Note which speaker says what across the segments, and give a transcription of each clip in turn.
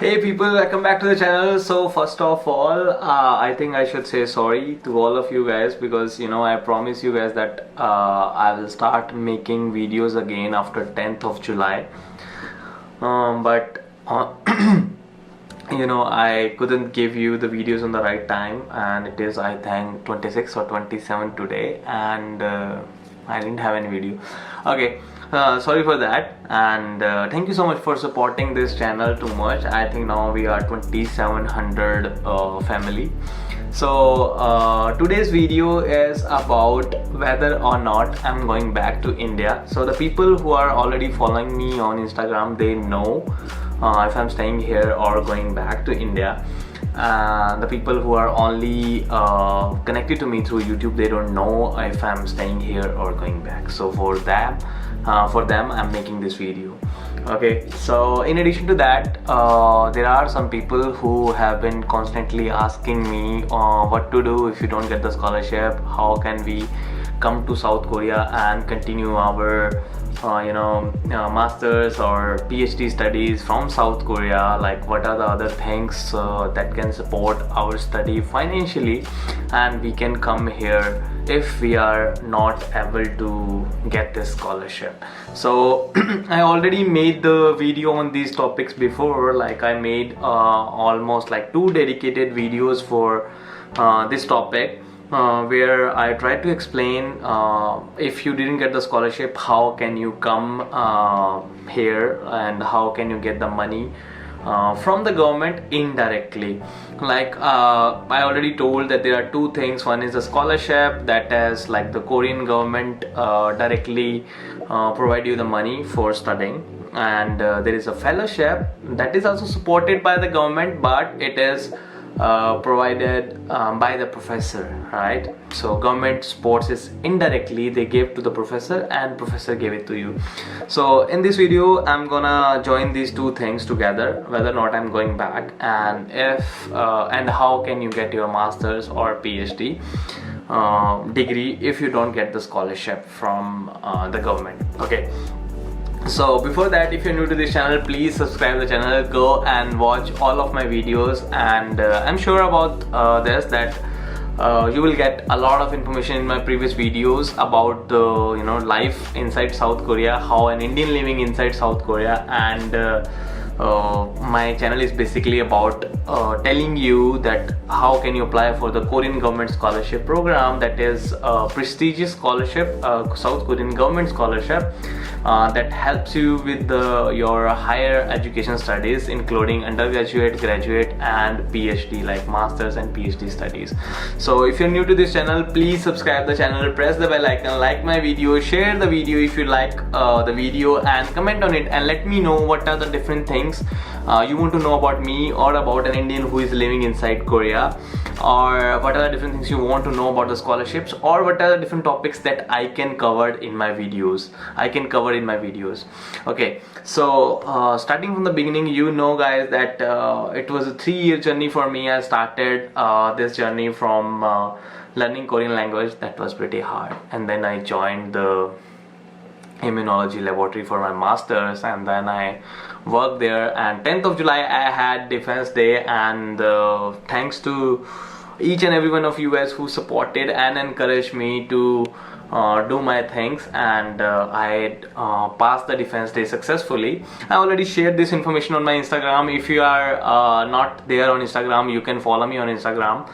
Speaker 1: Hey people, welcome back to the channel. So first of all, I think I should say sorry to all of you guys because I promise you guys that I will start making videos again after 10th of July. But I couldn't give you the videos on the right time, and it is, I think, 26 or 27 today, and I didn't have any video. Okay, sorry for that, and thank you so much for supporting this channel too much. I think now we are 2700 family. So today's video is about whether or not I'm going back to India. So the people who are already following me on Instagram, they know if I'm staying here or going back to India. The people who are only connected to me through YouTube, they don't know if I'm staying here or going back. So for them I'm making this video. Okay, so in addition to that, there are some people who have been constantly asking me what to do if you don't get the scholarship. How can we come to South Korea and continue our masters or PhD studies from South Korea? Like, what are the other things that can support our study financially, and we can come here if we are not able to get this scholarship. So I already made the video on these topics before. Like, I made almost like 2 dedicated videos for this topic, where I tried to explain if you didn't get the scholarship, how can you come here and how can you get the money from the government indirectly. Like, I already told that there are 2 things. One is a scholarship, that is like the Korean government directly provide you the money for studying, and there is a fellowship that is also supported by the government, but it is provided by the professor, right? So government supports is indirectly, they gave to the professor and professor gave it to you. So in this video I'm gonna join these 2 things together, whether or not I'm going back, and if and how can you get your masters or PhD degree if you don't get the scholarship from the government. Okay, so before that, if you're new to this channel, please subscribe the channel, go and watch all of my videos, and I'm sure about this that you will get a lot of information in my previous videos about the life inside South Korea, how an Indian living inside South Korea, and my channel is basically about telling you that how can you apply for the Korean government scholarship program, that is a prestigious scholarship, South Korean government scholarship that helps you with your higher education studies, including undergraduate, graduate and PhD, like masters and PhD studies. So if you're new to this channel, please subscribe the channel, press the bell icon, like my video, share the video if you like the video, and comment on it and let me know what are the different things you want to know about me or about an Indian who is living inside Korea, or what are the different things you want to know about the scholarships, or what are the different topics that I can cover in my videos. Okay, so starting from the beginning, guys, that it was a 3-year journey for me. I started this journey from learning Korean language. That was pretty hard, and then I joined the immunology laboratory for my masters, and then I worked there, and 10th of July I had Defense Day, and thanks to each and every one of you guys who supported and encouraged me to do my things, and I passed the Defense Day successfully. I already shared this information on my Instagram. If you are not there on Instagram, you can follow me on Instagram.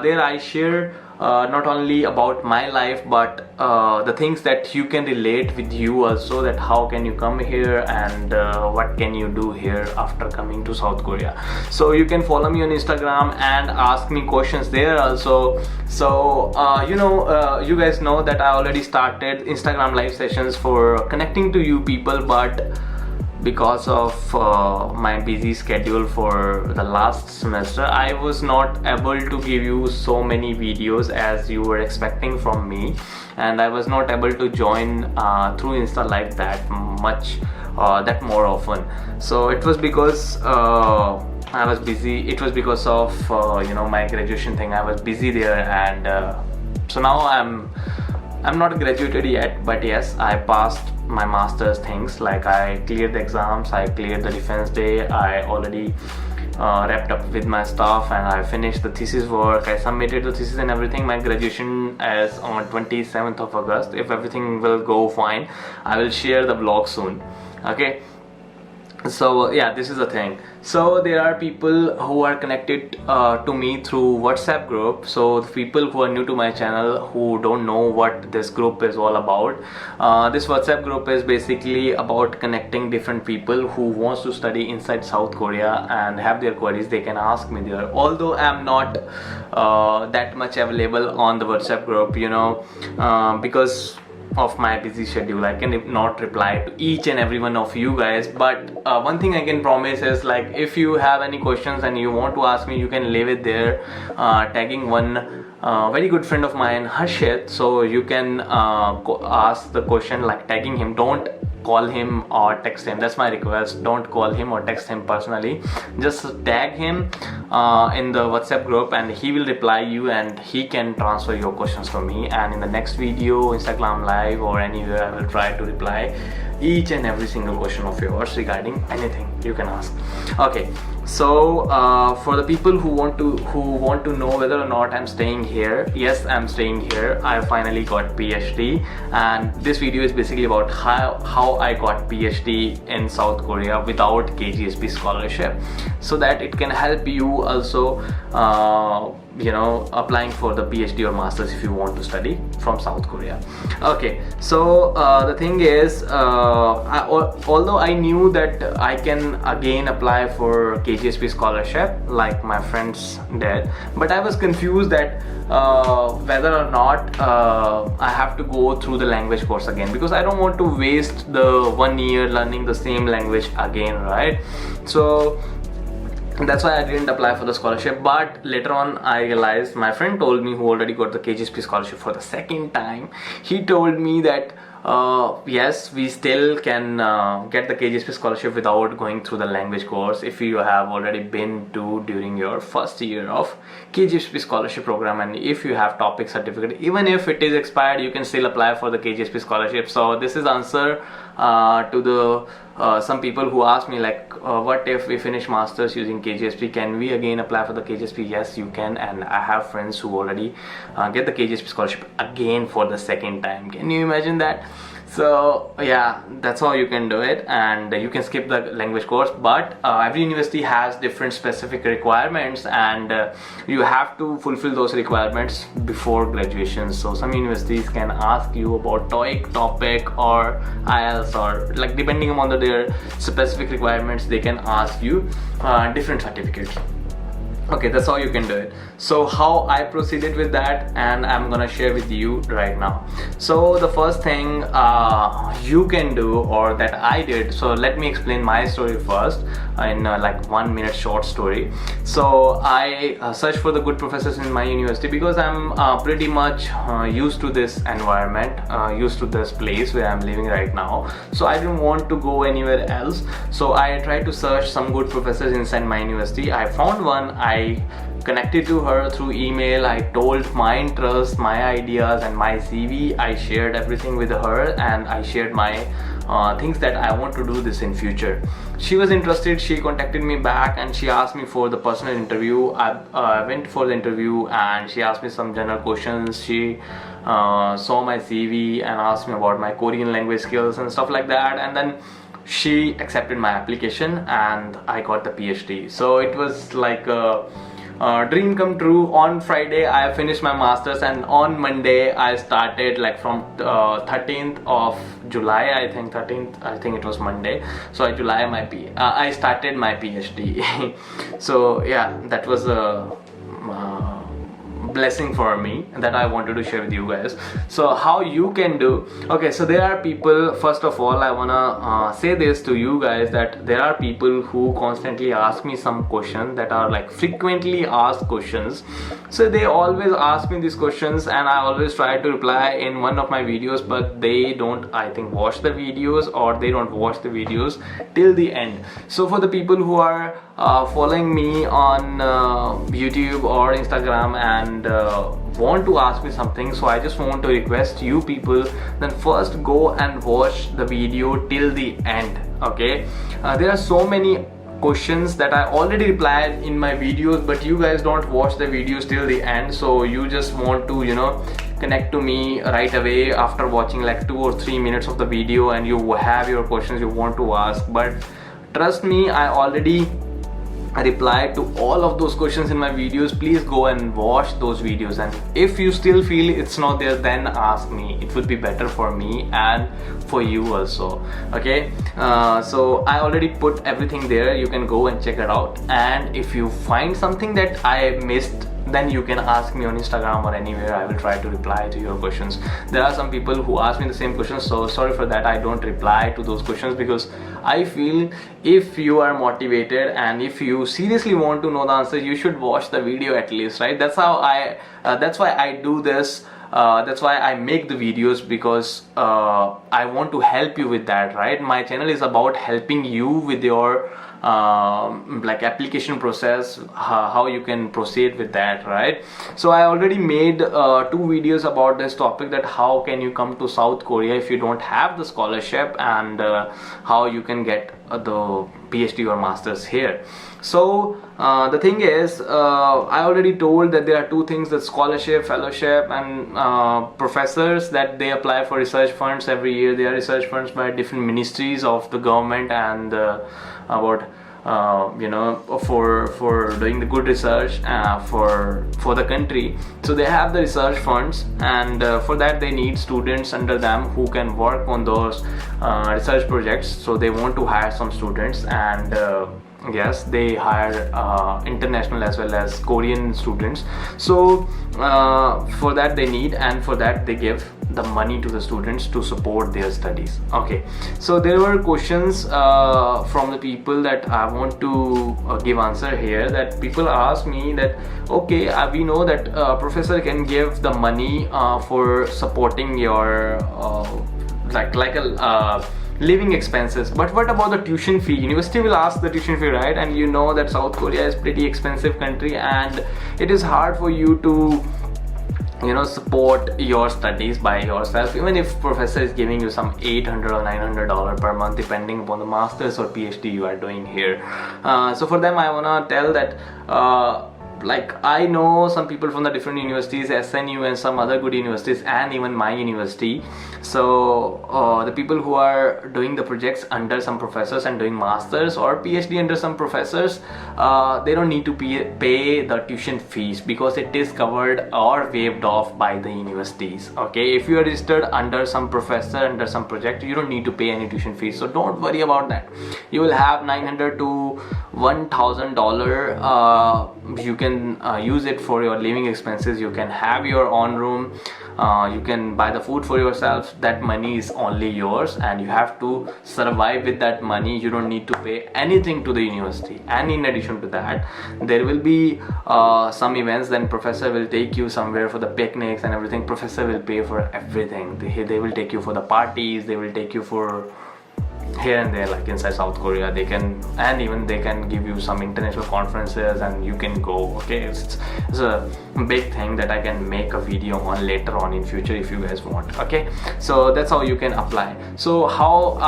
Speaker 1: There I share not only about my life, but the things that you can relate with you also, that how can you come here and what can you do here after coming to South Korea. So you can follow me on Instagram and ask me questions there also. So you guys know that I already started Instagram live sessions for connecting to you people, but because of my busy schedule for the last semester, I was not able to give you so many videos as you were expecting from me, and I was not able to join through Insta Live that much, that more often. So it was because I was busy. It was because of my graduation thing. I was busy there, and so now I'm not graduated yet, but yes, I passed my master's things. Like I cleared the exams, I cleared the defense day, I already wrapped up with my stuff, and I finished the thesis work. I submitted the thesis and everything. My graduation is on 27th of August. If everything will go fine, I will share the vlog soon. Okay, so yeah, this is the thing. So there are people who are connected to me through WhatsApp group. So the people who are new to my channel, who don't know what this group is all about, this WhatsApp group is basically about connecting different people who wants to study inside South Korea and have their queries. They can ask me there, although I'm not that much available on the WhatsApp group, you know, because of my busy schedule. I can not reply to each and every one of you guys, but one thing I can promise is, like, if you have any questions and you want to ask me, you can leave it there, tagging one very good friend of mine, Harshit. So you can ask the question, like tagging him. Don't call him or text him, that's my request. Don't call him or text him personally, just tag him in the WhatsApp group, and he will reply you, and he can transfer your questions to me, and in the next video, Instagram live or anywhere, I will try to reply each and every single question of yours regarding anything you can ask. Okay, so for the people who want to know whether or not I'm staying here, yes, I'm staying here. I finally got PhD, and this video is basically about how I got PhD in South Korea without KGSP scholarship, so that it can help you also you know, applying for the PhD or masters if you want to study from South Korea. Okay, so the thing is, although I knew that I can again apply for KGSP scholarship like my friends did, but I was confused that whether or not I have to go through the language course again, because I don't want to waste the 1 year learning the same language again, right? So that's why I didn't apply for the scholarship. But later on I realized, my friend told me, who already got the KGSP scholarship for the second time, he told me that yes, we still can get the KGSP scholarship without going through the language course if you have already been to during your first year of KGSP scholarship program, and if you have topic certificate. Even if it is expired, you can still apply for the KGSP scholarship. So this is answer to the some people who ask me, like, what if we finish masters using KGSP, can we again apply for the KGSP? Yes, you can, and I have friends who already get the KGSP scholarship again for the second time. Can you imagine that? So yeah, that's how you can do it, and you can skip the language course. But every university has different specific requirements, and you have to fulfill those requirements before graduation. So some universities can ask you about TOEIC topic or IELTS, or like depending upon their specific requirements, they can ask you different certificates. Okay, that's how you can do it. So how I proceeded with that, and I'm gonna share with you right now. So the first thing you can do, or that I did, so let me explain my story first in like 1 minute short story. So I searched for the good professors in my university, because I'm pretty much used to this environment, used to this place where I'm living right now. So I didn't want to go anywhere else. So I tried to search some good professors inside my university. I found one. I connected to her through email. I told my interests, my ideas, and my CV. I shared everything with her, and I shared my things that I want to do this in future. She was interested. She contacted me back, and she asked me for the personal interview. I went for the interview, and she asked me some general questions. She saw my CV and asked me about my Korean language skills and stuff like that, and then she accepted my application, and I got the PhD. So it was like a dream come true. On Friday I finished my masters, and on Monday I started, like from 13th of July, I think it was Monday. So I started my PhD. So yeah, that was a blessing for me that I wanted to share with you guys. So how you can do, okay, so there are people, first of all I wanna say this to you guys, that there are people who constantly ask me some questions that are like frequently asked questions. So they always ask me these questions, and I always try to reply in one of my videos, but they don't, I think, watch the videos, or they don't watch the videos till the end. So for the people who are following me on YouTube or Instagram and want to ask me something, so I just want to request you people, then first go and watch the video till the end. Okay, there are so many questions that I already replied in my videos, but you guys don't watch the videos till the end, so you just want to, you know, connect to me right away after watching like 2 or 3 minutes of the video, and you have your questions you want to ask. But trust me, I already replied to all of those questions in my videos. Please go and watch those videos, and if you still feel it's not there, then ask me. It would be better for me and for you also. Okay, so I already put everything there. You can go and check it out, and if you find something that I missed, then you can ask me on Instagram or anywhere. I will try to reply to your questions. There are some people who ask me the same questions, so sorry for that. I don't reply to those questions because I feel if you are motivated and if you seriously want to know the answer, you should watch the video at least, right? That's how that's why I do this. That's why I make the videos, because I want to help you with that, right? My channel is about helping you with your like application process, how you can proceed with that, right? So I already made 2 videos about this topic, that how can you come to South Korea if you don't have the scholarship, and how you can get the PhD or masters here. So the thing is, I already told that there are 2 things, that scholarship, fellowship, and professors, that they apply for research funds every year. They are research funds by different ministries of the government, and about you know, for doing the good research for the country. So they have the research funds, and for that they need students under them who can work on those research projects. So they want to hire some students, and yes, they hire international as well as Korean students. So for that they need, and for that they give the money to the students to support their studies. Okay, so there were questions from the people that I want to give answer here. That people ask me that, okay, we know that professor can give the money for supporting your like a living expenses, but what about the tuition fee? University will ask the tuition fee, right? And you know that South Korea is pretty expensive country, and it is hard for you to, you know, support your studies by yourself, even if professor is giving you some $800 or $900 per month, depending upon the masters or PhD you are doing here. So for them I wanna tell that like I know some people from the different universities, SNU and some other good universities, and even my university. So the people who are doing the projects under some professors and doing masters or PhD under some professors, they don't need to pay the tuition fees, because it is covered or waived off by the universities. Okay, if you are registered under some professor under some project, you don't need to pay any tuition fees, so don't worry about that. You will have $900 to $1,000. You can use it for your living expenses. You can have your own room, you can buy the food for yourself. That money is only yours, and you have to survive with that money. You don't need to pay anything to the university. And in addition to that, there will be some events, then professor will take you somewhere for the picnics and everything. Professor will pay for everything. They will take you for the parties, they will take you for here and there, like inside South Korea. They can, and even they can give you some international conferences and you can go. Okay, it's a big thing that I can make a video on later on in future if you guys want. Okay, so that's how you can apply. So how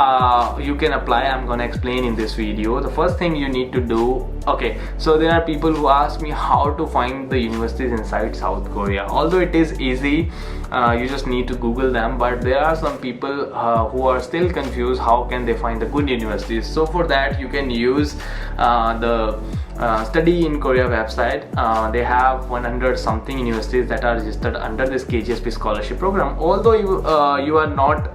Speaker 1: you can apply, I'm gonna explain in this video. The first thing you need to do, okay, so there are people who ask me how to find the universities inside South Korea. Although it is easy, you just need to Google them, but there are some people who are still confused how can they find the good universities. So for that you can use the Study in Korea website. They have 100 something universities that are registered under this KGSP scholarship program. Although you are not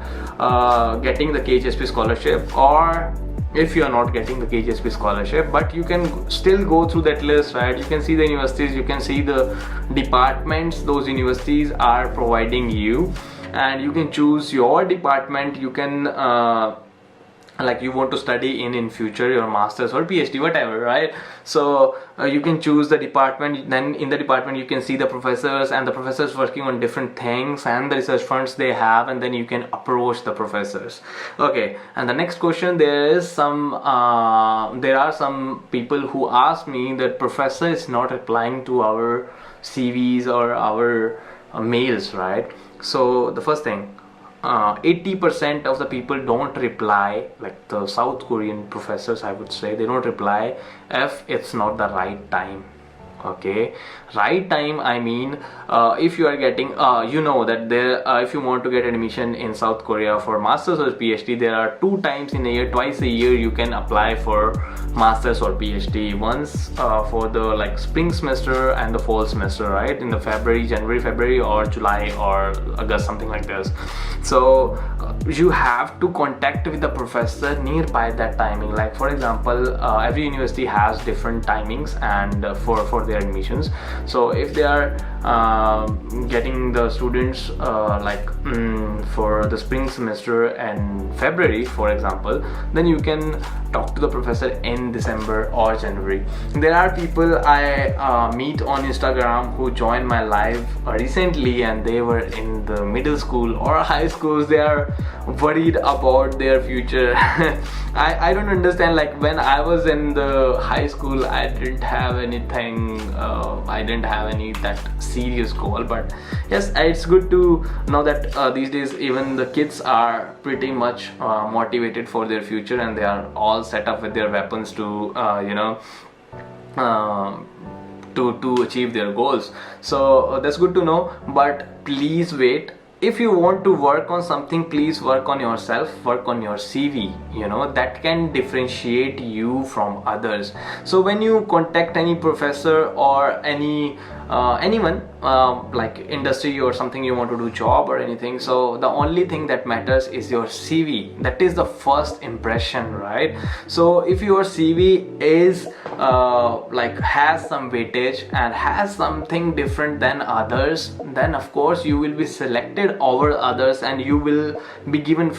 Speaker 1: getting the KGSP scholarship, or if you are not getting the KGSP scholarship, but you can still go through that list, right? You can see the universities, you can see the departments those universities are providing you, and you can choose your department. You can like you want to study in future, your masters or PhD, whatever, right? So you can choose the department. Then in the department you can see the professors, and the professors working on different things and the research funds they have, and then you can approach the professors. Okay, and the next question, there are some people who ask me that professor is not replying to our CVs or our mails, right? So the first thing, 80% of the people don't reply, like the South Korean professors, I would say, they don't reply if it's not the right time. Okay, right time, I mean, if you are getting you know that there if you want to get admission in South Korea for masters or PhD, there are 2 times in a year, twice a year you can apply for masters or PhD. Once for the like spring semester and the fall semester, right, in the January, February, or July or August, something like this. So you have to contact with the professor nearby that timing. Like for example, every university has different timings and for their admissions. So if they are getting the students for the spring semester and February, for example, then you can talk to the professor in December or January. There are people I meet on Instagram who joined my live recently, and they were in the middle school or high schools. They are worried about their future. I don't understand. Like when I was in the high school, I didn't have anything, I didn't have any that serious goal. But yes, it's good to know that these days even the kids are pretty much motivated for their future, and they are all set up with their weapons to to achieve their goals. So that's good to know. But please wait. If you want to work on something, please work on yourself, work on your CV, that can differentiate you from others. So when you contact any professor or anyone, like industry or something, you want to do job or anything, so the only thing that matters is your CV. That is the first impression, right? So if your CV is has some weightage and has something different than others, then of course you will be selected over others and you will be given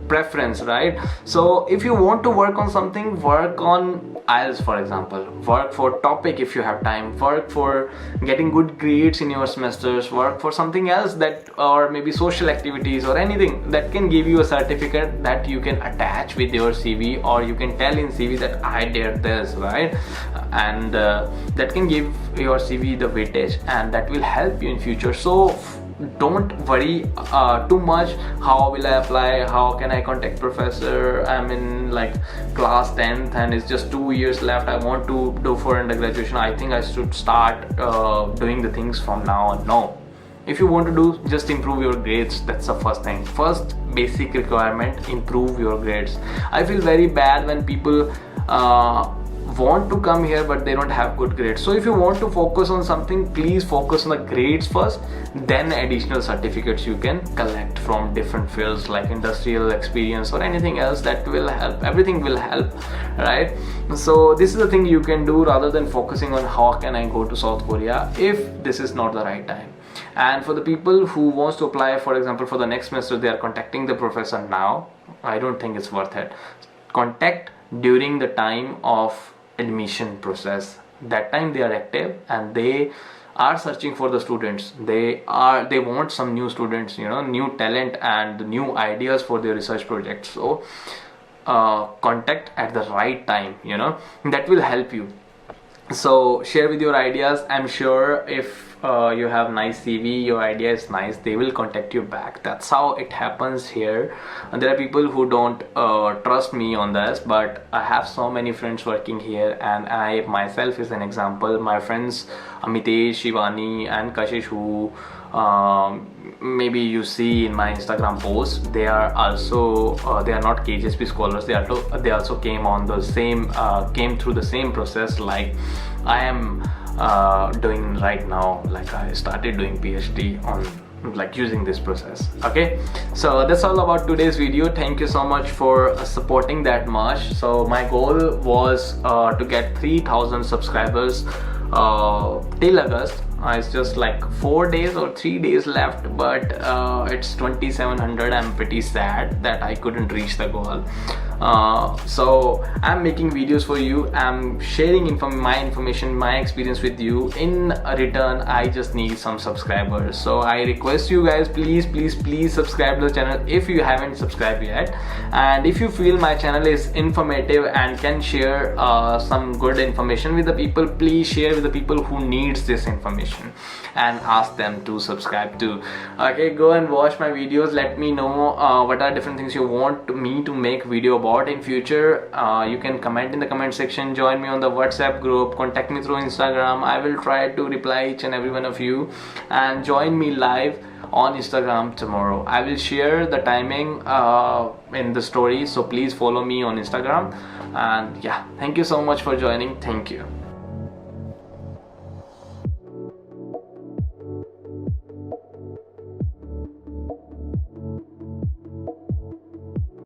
Speaker 1: preference, right? So if you want to work on something, work on IELTS, for example, work for topic if you have time, work for getting good grades in your semesters, work for something else, that or maybe social activities or anything that can give you a certificate that you can attach with your CV, or you can tell in CV that I did this, right? And that can give your CV the weightage, and that will help you in future. So don't worry too much. How will I apply? How can I contact professor? I'm in like class 10th and it's just 2 years left. I want to do for undergraduation. I think I should start doing the things from now on. No. If you want to do, just improve your grades. That's the first thing. First basic requirement, improve your grades. I feel very bad when people want to come here but they don't have good grades. So if you want to focus on something, please focus on the grades first, then additional certificates you can collect from different fields like industrial experience or anything else. That will help. Everything will help, right? So this is the thing you can do rather than focusing on how can I go to South Korea if this is not the right time. And for the people who wants to apply, for example, for the next semester, they are contacting the professor now. I don't think it's worth it. Contact during the time of admission process. That time they are active and they are searching for the students. They want some new students, new talent and new ideas for their research projects. So contact at the right time, that will help you. So share with your ideas. I'm sure if you have nice CV, your idea is nice, they will contact you back. That's how it happens here. And there are people who don't trust me on this, but I have so many friends working here, and I myself is an example. My friends Amitesh, Shivani and Kashish, who maybe you see in my Instagram posts, they are also they are not KGSP scholars. They also came on the same came through the same process like I am doing right now. Like I started doing PhD on like using this process. Okay, so that's all about today's video. Thank you so much for supporting that much. So my goal was to get 3,000 subscribers till August. It's just like 4 days or 3 days left, but it's 2,700. I'm pretty sad that I couldn't reach the goal. So I'm making videos for you, I'm sharing my information, my experience with you. In return, I just need some subscribers. So I request you guys, please subscribe to the channel if you haven't subscribed yet. And if you feel my channel is informative and can share some good information with the people, please share with the people who needs this information and ask them to subscribe too. Okay, go and watch my videos. Let me know what are different things you want me to make video about in future. You can comment in the comment section, join me on the WhatsApp group, contact me through Instagram. I will try to reply each and every one of you, and join me live on Instagram tomorrow. I will share the timing in the story, so please follow me on Instagram. And yeah, thank you so much for joining. Thank you.